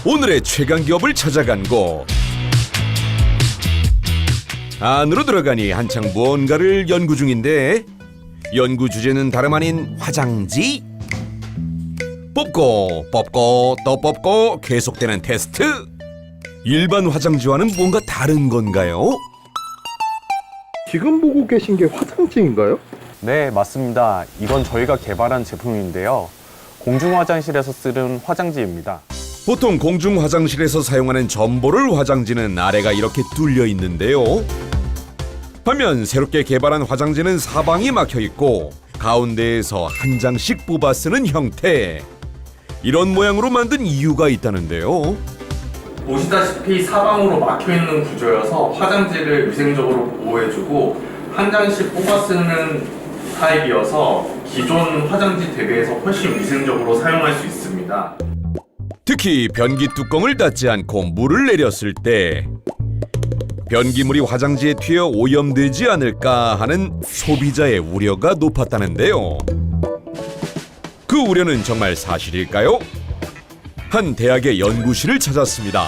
오늘의 최강기업을 찾아간 곳. 안으로 들어가니 한창 무언가를 연구 중인데 연구 주제는 다름 아닌 화장지. 뽑고 또 뽑고 계속되는 테스트. 일반 화장지와는 뭔가 다른 건가요? 지금 보고 계신 게 화장지인가요? 네, 맞습니다. 이건 저희가 개발한 제품인데요. 공중 화장실에서 쓰는 화장지입니다. 보통 공중 화장실에서 사용하는 점보를 화장지는 아래가 이렇게 뚫려 있는데요. 반면 새롭게 개발한 화장지는 사방이 막혀 있고 가운데에서 한 장씩 뽑아 쓰는 형태. 이런 모양으로 만든 이유가 있다는데요. 보시다시피 사방으로 막혀있는 구조여서 화장지를 위생적으로 보호해주고 한 장씩 뽑아 쓰는 타입이어서 기존 화장지 대비해서 훨씬 위생적으로 사용할 수 있습니다. 특히 변기 뚜껑을 닫지 않고 물을 내렸을 때 변기물이 화장지에 튀어 오염되지 않을까 하는 소비자의 우려가 높았다는데요. 그 우려는 정말 사실일까요? 한 대학의 연구실을 찾았습니다.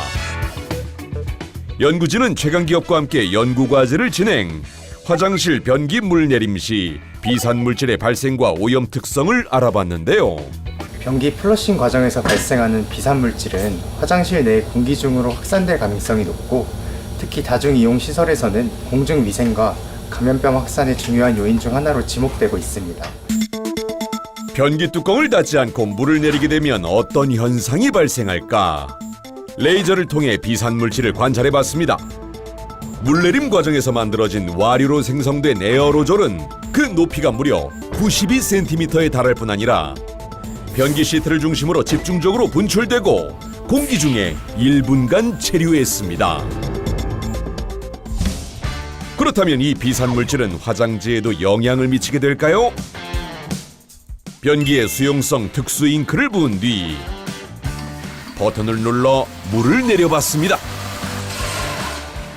연구진은 최강기업과 함께 연구과제를 진행, 화장실 변기 물 내림 시 비산물질의 발생과 오염 특성을 알아봤는데요. 변기 플러싱 과정에서 발생하는 비산물질은 화장실 내 공기 중으로 확산될 가능성이 높고 특히 다중이용시설에서는 공중위생과 감염병 확산의 중요한 요인 중 하나로 지목되고 있습니다. 변기 뚜껑을 닫지 않고 물을 내리게 되면 어떤 현상이 발생할까? 레이저를 통해 비산물질을 관찰해봤습니다. 물내림 과정에서 만들어진 와류로 생성된 에어로졸은 그 높이가 무려 92cm에 달할 뿐 아니라 변기 시트를 중심으로 집중적으로 분출되고 공기 중에 1분간 체류했습니다. 그렇다면 이 비산물질은 화장지에도 영향을 미치게 될까요? 변기에 수용성 특수 잉크를 부은 뒤 버튼을 눌러 물을 내려봤습니다.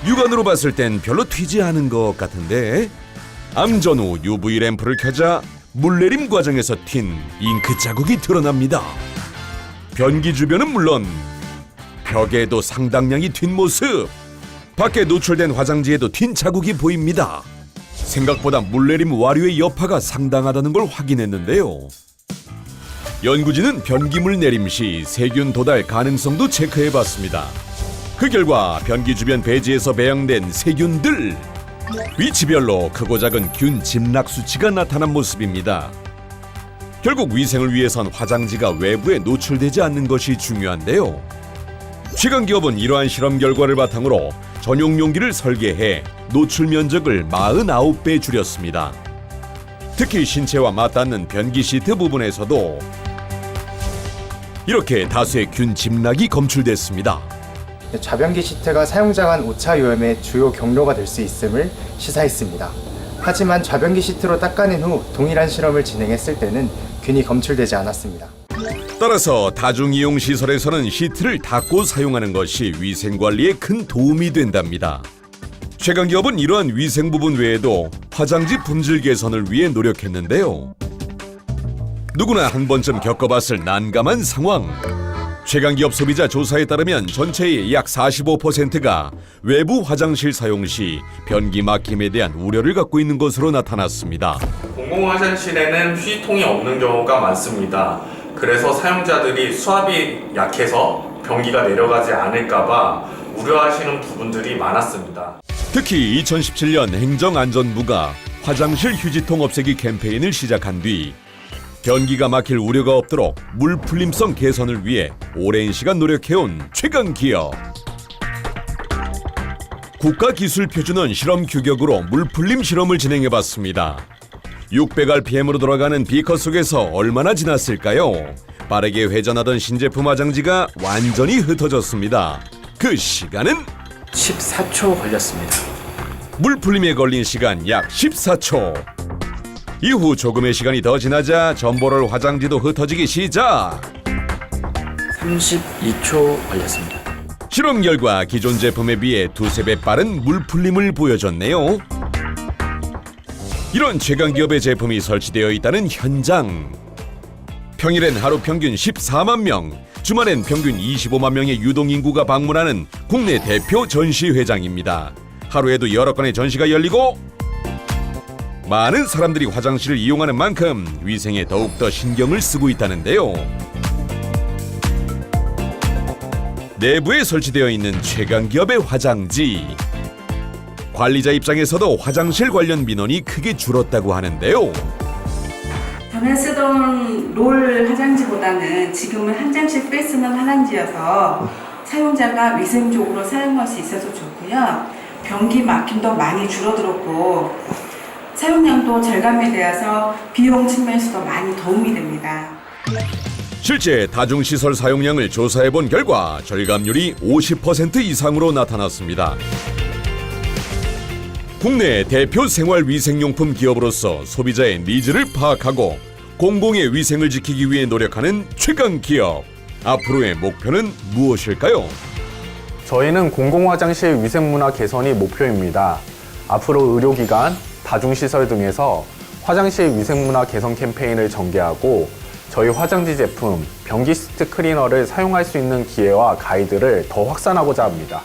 육안으로 봤을 땐 별로 튀지 않은 것 같은데 암전 후 UV 램프를 켜자 물내림 과정에서 튄 잉크 자국이 드러납니다. 변기 주변은 물론 벽에도 상당량이 튄 모습. 밖에 노출된 화장지에도 튄 자국이 보입니다. 생각보다 물내림 와류의 여파가 상당하다는 걸 확인했는데요. 연구진은 변기물 내림 시 세균 도달 가능성도 체크해봤습니다. 그 결과 변기 주변 배지에서 배양된 세균들, 위치별로 크고 작은 균 집락 수치가 나타난 모습입니다. 결국 위생을 위해선 화장지가 외부에 노출되지 않는 것이 중요한데요. 최강기업은 이러한 실험 결과를 바탕으로 전용 용기를 설계해 노출 면적을 49배 줄였습니다. 특히 신체와 맞닿는 변기 시트 부분에서도 이렇게 다수의 균 집락이 검출됐습니다. 좌변기 시트가 사용자 간 오차 요염의 주요 경로가 될 수 있음을 시사했습니다. 하지만 좌변기 시트로 닦아낸 후 동일한 실험을 진행했을 때는 균이 검출되지 않았습니다. 따라서 다중이용시설에서는 시트를 닦고 사용하는 것이 위생관리에 큰 도움이 된답니다. 최강기업은 이러한 위생 부분 외에도 화장지 품질 개선을 위해 노력했는데요. 누구나 한 번쯤 겪어봤을 난감한 상황. 최강기업 소비자 조사에 따르면 전체의 약 45%가 외부 화장실 사용 시 변기 막힘에 대한 우려를 갖고 있는 것으로 나타났습니다. 공공화장실에는 휴지통이 없는 경우가 많습니다. 그래서 사용자들이 수압이 약해서 변기가 내려가지 않을까봐 우려하시는 부분들이 많았습니다. 특히 2017년 행정안전부가 화장실 휴지통 없애기 캠페인을 시작한 뒤 변기가 막힐 우려가 없도록 물풀림성 개선을 위해 오랜 시간 노력해온 최강기업. 국가기술표준원 실험 규격으로 물풀림 실험을 진행해봤습니다. 600rpm으로 돌아가는 비커 속에서 얼마나 지났을까요? 빠르게 회전하던 신제품 화장지가 완전히 흩어졌습니다. 그 시간은 14초 걸렸습니다. 물풀림에 걸린 시간 약 14초. 이후 조금의 시간이 더 지나자 점보롤 화장지도 흩어지기 시작. 32초 걸렸습니다. 실험 결과 기존 제품에 비해 두세 배 빠른 물풀림을 보여줬네요. 이런 최강기업의 제품이 설치되어 있다는 현장. 평일엔 하루 평균 14만 명, 주말엔 평균 25만 명의 유동인구가 방문하는 국내 대표 전시회장입니다. 하루에도 여러 건의 전시가 열리고 많은 사람들이 화장실을 이용하는 만큼 위생에 더욱더 신경을 쓰고 있다는데요. 내부에 설치되어 있는 최강기업의 화장지. 관리자 입장에서도 화장실 관련 민원이 크게 줄었다고 하는데요. 전에 쓰던 롤 화장지보다는 지금은 한 장씩 빼쓰는 화장지여서 사용자가 위생적으로 사용할 수 있어서 좋고요. 변기 막힘도 많이 줄어들었고 사용량도 절감이 되어서 비용 측면에서도 많이 도움이 됩니다. 실제 다중시설 사용량을 조사해본 결과 절감률이 50% 이상으로 나타났습니다. 국내 대표 생활위생용품 기업으로서 소비자의 니즈를 파악하고 공공의 위생을 지키기 위해 노력하는 최강 기업. 앞으로의 목표는 무엇일까요? 저희는 공공화장실 위생문화 개선이 목표입니다. 앞으로 의료기관, 다중시설 등에서 화장실 위생문화 개선 캠페인을 전개하고 저희 화장지 제품, 변기 시트 클리너를 사용할 수 있는 기회와 가이드를 더 확산하고자 합니다.